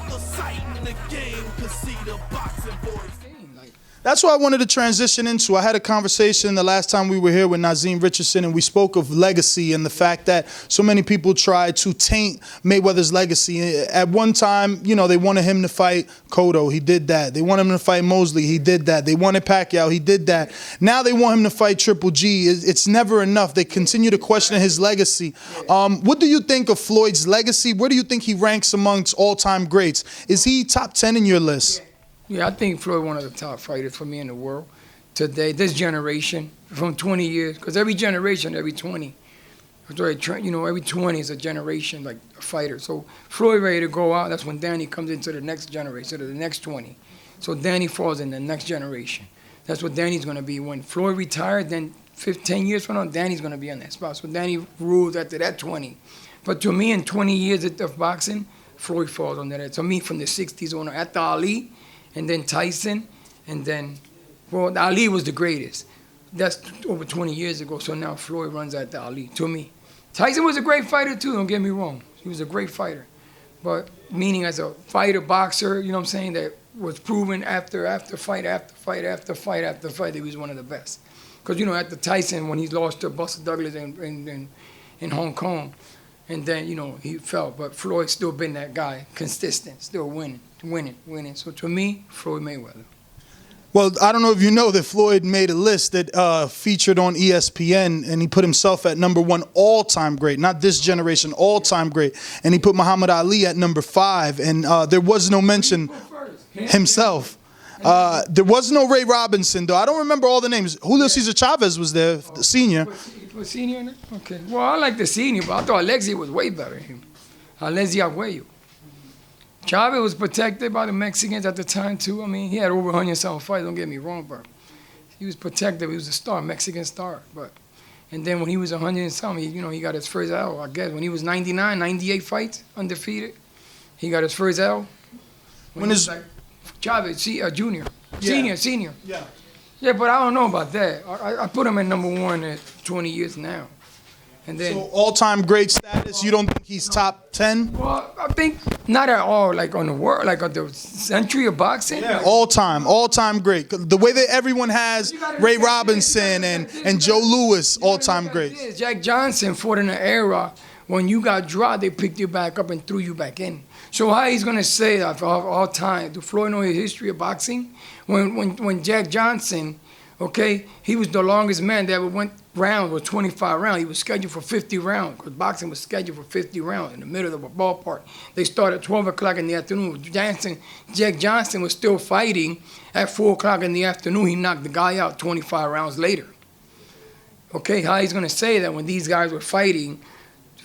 the sight in the game, cause see the boxing voice. That's what I wanted to transition into. I had a conversation the last time we were here with Nazeem Richardson, and we spoke of legacy and the fact that so many people tried to taint Mayweather's legacy. At one time, you know, they wanted him to fight Cotto. He did that. They wanted him to fight Mosley. He did that. They wanted Pacquiao. He did that. Now they want him to fight Triple G. It's never enough. They continue to question his legacy. What do you think of Floyd's legacy? Where do you think he ranks amongst all-time greats? Is he top 10 in your list? Yeah, I think Floyd one of the top fighters for me in the world today, this generation, from 20 years, because every generation, every 20, you know, every 20 is a generation, like a fighter. So Floyd ready to go out, that's when Danny comes into the next generation, to the next 20. So Danny falls in the next generation. That's what Danny's going to be. When Floyd retired, then 10 years from now, Danny's going to be on that spot. So Danny rules after that 20. But to me, in 20 years of boxing, Floyd falls under that. To me, from the 60s on, after Ali, and then Tyson, and then, well, Ali was the greatest. That's over 20 years ago, so now Floyd runs after Ali, to me. Tyson was a great fighter too, don't get me wrong. He was a great fighter. But meaning as a fighter, boxer, you know what I'm saying, that was proven after fight, after fight, after fight, after fight, that he was one of the best. Because, you know, after Tyson, when he lost to Buster Douglas in Hong Kong, and then, you know, he fell. But Floyd's still been that guy, consistent, still winning. So to me, Floyd Mayweather. Well, I don't know if you know that Floyd made a list that featured on ESPN, and he put himself at #1 all-time great, not this generation, all-time great. And he put Muhammad Ali at #5, and there was no mention himself. There was no Ray Robinson, though. I don't remember all the names. Julio Cesar Chavez was there, the senior. Was senior in it? Okay. Well, I like the senior, but I thought Alexi was way better than him. Alexi Arguello. Chavez was protected by the Mexicans at the time, too. I mean, he had over 100-something fights, don't get me wrong, but he was protected. He was a star, Mexican star. And then when he was 100-something, you know, he got his first L, I guess. When he was 99, 98 fights, undefeated, he got his first L. When is like Chavez, junior, yeah. Senior. Yeah. Yeah, but I don't know about that. I put him at #1 at 20 years now. And then, so all-time great status, you don't think he's top 10? Well, I think not at all, like on the world, like on the century of boxing. Yeah, all-time great. The way that everyone has Ray Robinson and Joe Louis, all-time greats. Jack Johnson fought in an era when you got dropped, they picked you back up and threw you back in. So how he's going to say that for all time? Do Floyd know his history of boxing? When Jack Johnson, okay, he was the longest man that ever went round, was 25 rounds. He was scheduled for 50 rounds, because boxing was scheduled for 50 rounds in the middle of a ballpark. They started at 12 o'clock in the afternoon. Jack Johnson was still fighting at 4 o'clock in the afternoon. He knocked the guy out 25 rounds later. Okay, how he's going to say that when these guys were fighting,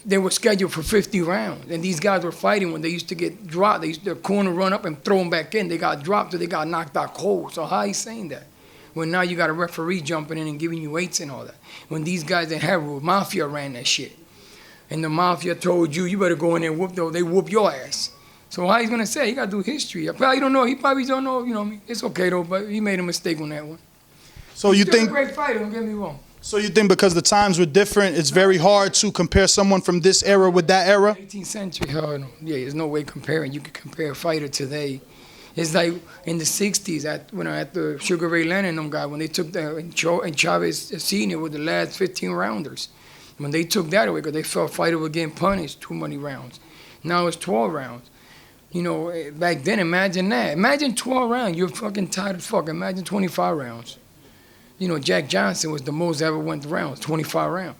they were scheduled for 50 rounds, and these guys were fighting when they used to get dropped. They used to corner run up and throw them back in. They got dropped or they got knocked out cold. So how he's saying that? When now you got a referee jumping in and giving you weights and all that. When these guys that have rule, Mafia ran that shit. And the Mafia told you better go in there and whoop those, they whoop your ass. So how he's going to say? He got to do history. I probably don't know. He probably don't know, you know, it's okay though, but he made a mistake on that one. So you think, a great fighter, don't get me wrong. So you think because the times were different, it's very hard to compare someone from this era with that era? 18th century, hell no. Yeah, there's no way comparing. You can compare a fighter today. It's like in the 60s, at the Sugar Ray Leonard and them guys, when they took and Chavez Sr. with the last 15 rounders. When they took that away, because they felt fighter was getting punished too many rounds. Now it's 12 rounds. You know, back then, imagine that. Imagine 12 rounds. You're fucking tired as fuck. Imagine 25 rounds. You know, Jack Johnson was the most ever went rounds, 25 rounds.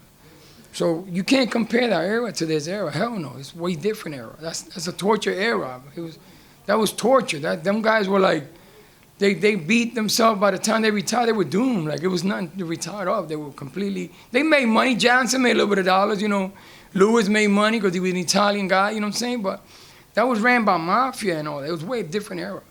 So you can't compare that era to this era. Hell no, it's way different era. That's a torture era. That was torture. Them guys were like, they beat themselves. By the time they retired, they were doomed. Like, it was nothing to retire off. They were completely, they made money. Johnson made a little bit of dollars, you know. Lewis made money because he was an Italian guy, you know what I'm saying? But that was ran by Mafia and all that. It was a way different era.